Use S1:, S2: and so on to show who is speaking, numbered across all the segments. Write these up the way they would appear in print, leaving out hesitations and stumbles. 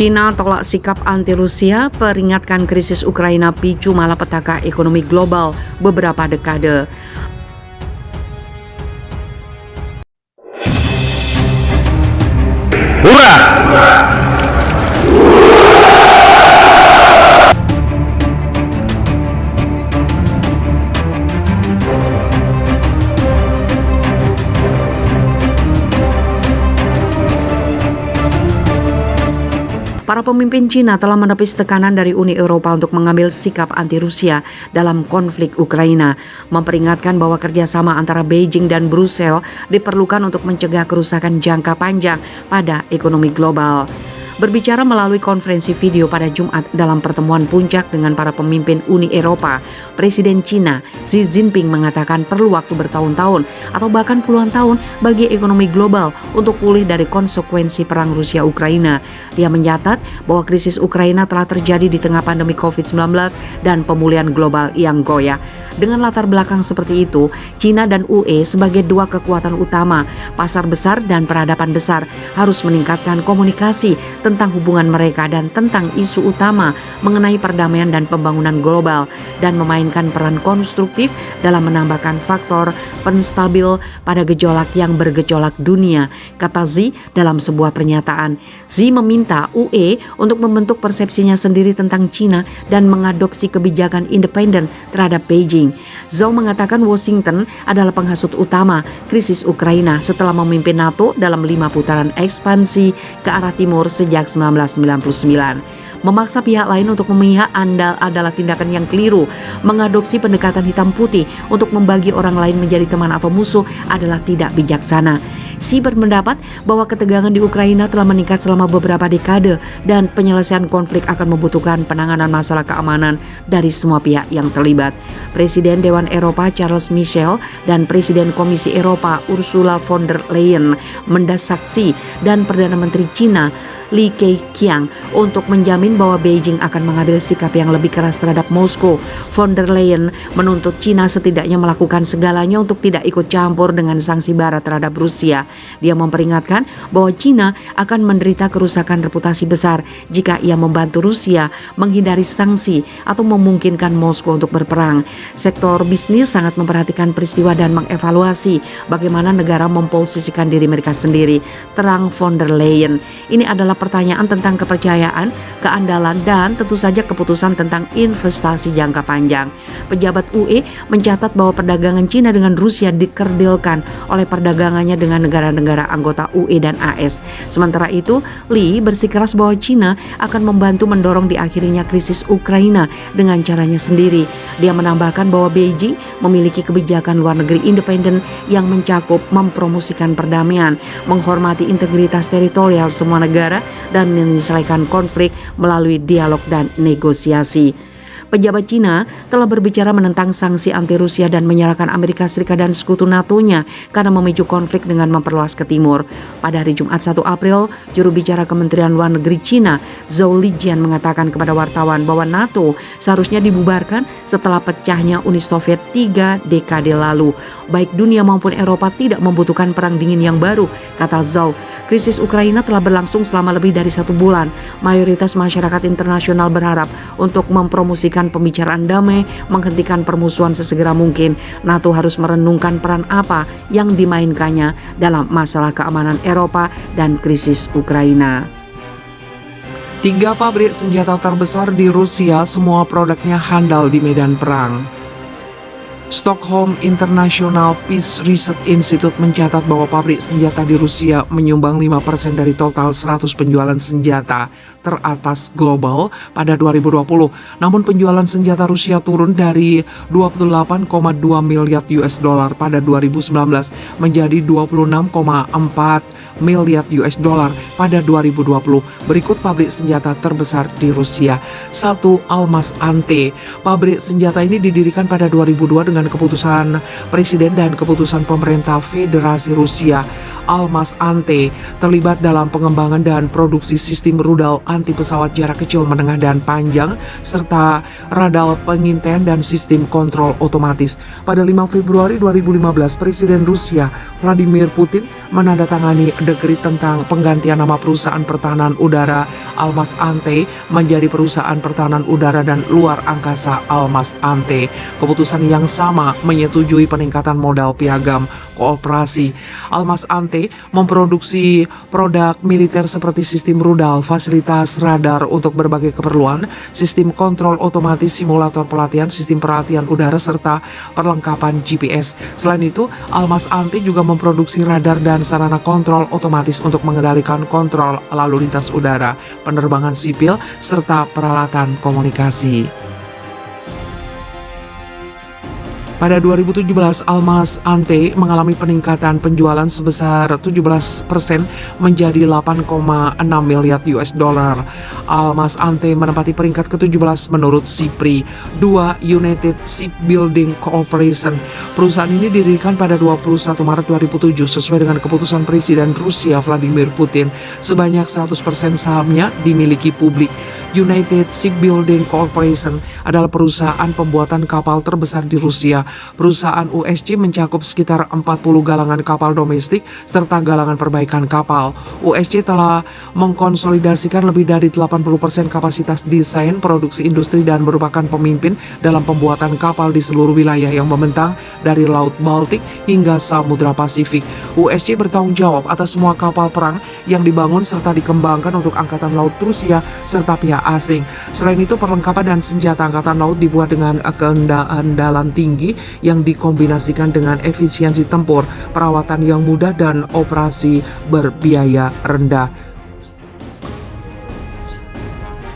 S1: Cina tolak sikap anti-Rusia, peringatkan krisis Ukraina picu malapetaka ekonomi global beberapa dekade.
S2: Hurrah!
S1: Para pemimpin Cina telah menepis tekanan dari Uni Eropa untuk mengambil sikap anti-Rusia dalam konflik Ukraina, memperingatkan bahwa kerjasama antara Beijing dan Brussel diperlukan untuk mencegah kerusakan jangka panjang pada ekonomi global. Berbicara melalui konferensi video pada Jumat dalam pertemuan puncak dengan para pemimpin Uni Eropa, Presiden Cina Xi Jinping mengatakan perlu waktu bertahun-tahun atau bahkan puluhan tahun bagi ekonomi global untuk pulih dari konsekuensi perang Rusia-Ukraina. Dia mencatat bahwa krisis Ukraina telah terjadi di tengah pandemi COVID-19 dan pemulihan global yang goyah. Dengan latar belakang seperti itu, Cina dan UE sebagai dua kekuatan utama, pasar besar dan peradaban besar harus meningkatkan komunikasi tentang hubungan mereka dan tentang isu utama mengenai perdamaian dan pembangunan global dan memainkan peran konstruktif dalam menambahkan faktor penstabil pada gejolak yang bergejolak dunia, kata Xi dalam sebuah pernyataan. Xi meminta UE untuk membentuk persepsinya sendiri tentang Cina dan mengadopsi kebijakan independen terhadap Beijing. Zhou mengatakan Washington adalah penghasut utama krisis Ukraina setelah memimpin NATO dalam 5 putaran ekspansi ke arah timur sejak 1999. Memaksa pihak lain untuk memihak adalah tindakan yang keliru. Mengadopsi pendekatan hitam putih untuk membagi orang lain menjadi teman atau musuh adalah tidak bijaksana. Xi berpendapat bahwa ketegangan di Ukraina telah meningkat selama beberapa dekade dan penyelesaian konflik akan membutuhkan penanganan masalah keamanan dari semua pihak yang terlibat. Presiden Dewan Eropa Charles Michel dan Presiden Komisi Eropa Ursula von der Leyen mendesak Xi dan Perdana Menteri Cina Li Keqiang untuk menjamin bahwa Beijing akan mengambil sikap yang lebih keras terhadap Moskow. Von der Leyen menuntut Cina setidaknya melakukan segalanya untuk tidak ikut campur dengan sanksi barat terhadap Rusia. Dia memperingatkan bahwa Cina akan menderita kerusakan reputasi besar jika ia membantu Rusia menghindari sanksi atau memungkinkan Moskow untuk berperang. Sektor bisnis sangat memperhatikan peristiwa dan mengevaluasi bagaimana negara memposisikan diri mereka sendiri, terang von der Leyen. Ini adalah pertanyaan tentang kepercayaan, keandalan, dan tentu saja keputusan tentang investasi jangka panjang. Pejabat UE mencatat bahwa perdagangan Cina dengan Rusia dikerdilkan oleh perdagangannya dengan negara-negara anggota UE dan AS. Sementara itu, Li bersikeras bahwa Cina akan membantu mendorong diakhirinya krisis Ukraina dengan caranya sendiri. Dia menambahkan bahwa Beijing memiliki kebijakan luar negeri independen yang mencakup mempromosikan perdamaian, menghormati integritas teritorial semua negara, dan menyelesaikan konflik melalui dialog dan negosiasi. Pejabat Cina telah berbicara menentang sanksi anti-Rusia dan menyalahkan Amerika Serikat dan sekutu NATO-nya karena memicu konflik dengan memperluas ke timur. Pada hari Jumat 1 April, juru bicara Kementerian Luar Negeri Cina, Zhou Lijian, mengatakan kepada wartawan bahwa NATO seharusnya dibubarkan setelah pecahnya Uni Soviet 3 dekade lalu. Baik dunia maupun Eropa tidak membutuhkan perang dingin yang baru, kata Zhou. Krisis Ukraina telah berlangsung selama lebih dari 1 bulan. Mayoritas masyarakat internasional berharap untuk mempromosikan pembicaraan damai, menghentikan permusuhan sesegera mungkin. NATO harus merenungkan peran apa yang dimainkannya dalam masalah keamanan Eropa dan krisis Ukraina.
S2: 3 pabrik senjata terbesar di Rusia, semua produknya handal di medan perang. Stockholm International Peace Research Institute mencatat bahwa pabrik senjata di Rusia menyumbang 5% dari total 100 penjualan senjata teratas global pada 2020. Namun penjualan senjata Rusia turun dari 28,2 miliar US dollar pada 2019 menjadi 26,4 miliar US dollar pada 2020. Berikut pabrik senjata terbesar di Rusia. 1. Almaz Ante. Pabrik senjata ini didirikan pada 2002 dengan keputusan Presiden dan keputusan pemerintah Federasi Rusia. Almaz Ante terlibat dalam pengembangan dan produksi sistem rudal anti pesawat jarak kecil, menengah, dan panjang, serta radar pengintaian dan sistem kontrol otomatis. Pada 5 Februari 2015, Presiden Rusia Vladimir Putin menandatangani dekret tentang penggantian nama perusahaan pertahanan udara Almaz Ante menjadi perusahaan pertahanan udara dan luar angkasa Almaz Ante. Keputusan yang sama menyetujui peningkatan modal piagam kooperasi. Almaz Ante memproduksi produk militer seperti sistem rudal, fasilitas radar untuk berbagai keperluan, sistem kontrol otomatis, simulator pelatihan, sistem perhatian udara, serta perlengkapan GPS. Selain itu, Almaz Ante juga memproduksi radar dan sarana kontrol otomatis untuk mengendalikan kontrol lalu lintas udara, penerbangan sipil, serta peralatan komunikasi. Pada 2017, Almaz Ante mengalami peningkatan penjualan sebesar 17% menjadi 8,6 miliar US dollar. Almaz Ante menempati peringkat ke-17 menurut SIPRI. 2. United Shipbuilding Corporation. Perusahaan ini didirikan pada 21 Maret 2007 sesuai dengan keputusan Presiden Rusia Vladimir Putin. Sebanyak 100% sahamnya dimiliki publik. United Shipbuilding Corporation adalah perusahaan pembuatan kapal terbesar di Rusia. Perusahaan USC mencakup sekitar 40 galangan kapal domestik serta galangan perbaikan kapal. USC telah mengkonsolidasikan lebih dari 80% kapasitas desain, produksi industri, dan merupakan pemimpin dalam pembuatan kapal di seluruh wilayah yang membentang dari Laut Baltik hingga Samudra Pasifik. USC bertanggung jawab atas semua kapal perang yang dibangun serta dikembangkan untuk Angkatan Laut Rusia serta pihak asing. Selain itu, perlengkapan dan senjata Angkatan Laut dibuat dengan keandalan tinggi yang dikombinasikan dengan efisiensi tempur, perawatan yang mudah, dan operasi berbiaya rendah.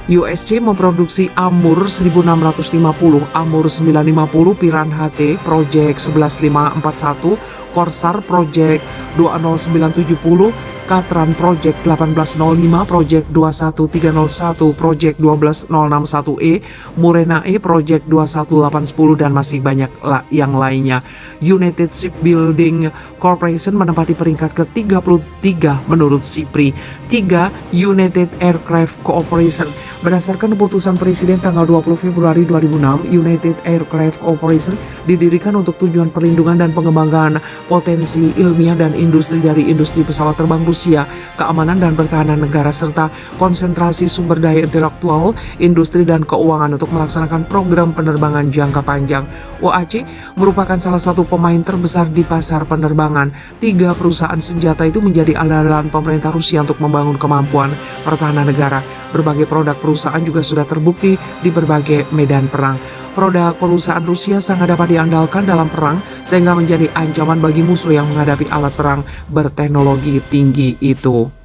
S2: USC memproduksi Amur 1650, Amur 950, Piranha T, Project 11541, Corsair Project 20970, Katran Project 1805, Project 21301, Project 12061E, Murena E, Project 21810, dan masih banyak yang lainnya. United Shipbuilding Corporation menempati peringkat ke-33 menurut SIPRI. 3. United Aircraft Corporation. Berdasarkan keputusan Presiden tanggal 20 Februari 2006, United Aircraft Corporation didirikan untuk tujuan perlindungan dan pengembangan potensi ilmiah dan industri dari industri pesawat terbang Rusia, keamanan dan pertahanan negara, serta konsentrasi sumber daya intelektual, industri, dan keuangan untuk melaksanakan program penerbangan jangka panjang. UAC merupakan salah satu pemain terbesar di pasar penerbangan. 3. Perusahaan senjata itu menjadi andalan pemerintah Rusia untuk membangun kemampuan pertahanan negara. Berbagai produk perusahaan juga sudah terbukti di berbagai medan perang. Produk perusahaan Rusia sangat dapat diandalkan dalam perang sehingga menjadi ancaman bagi musuh yang menghadapi alat perang berteknologi tinggi itu.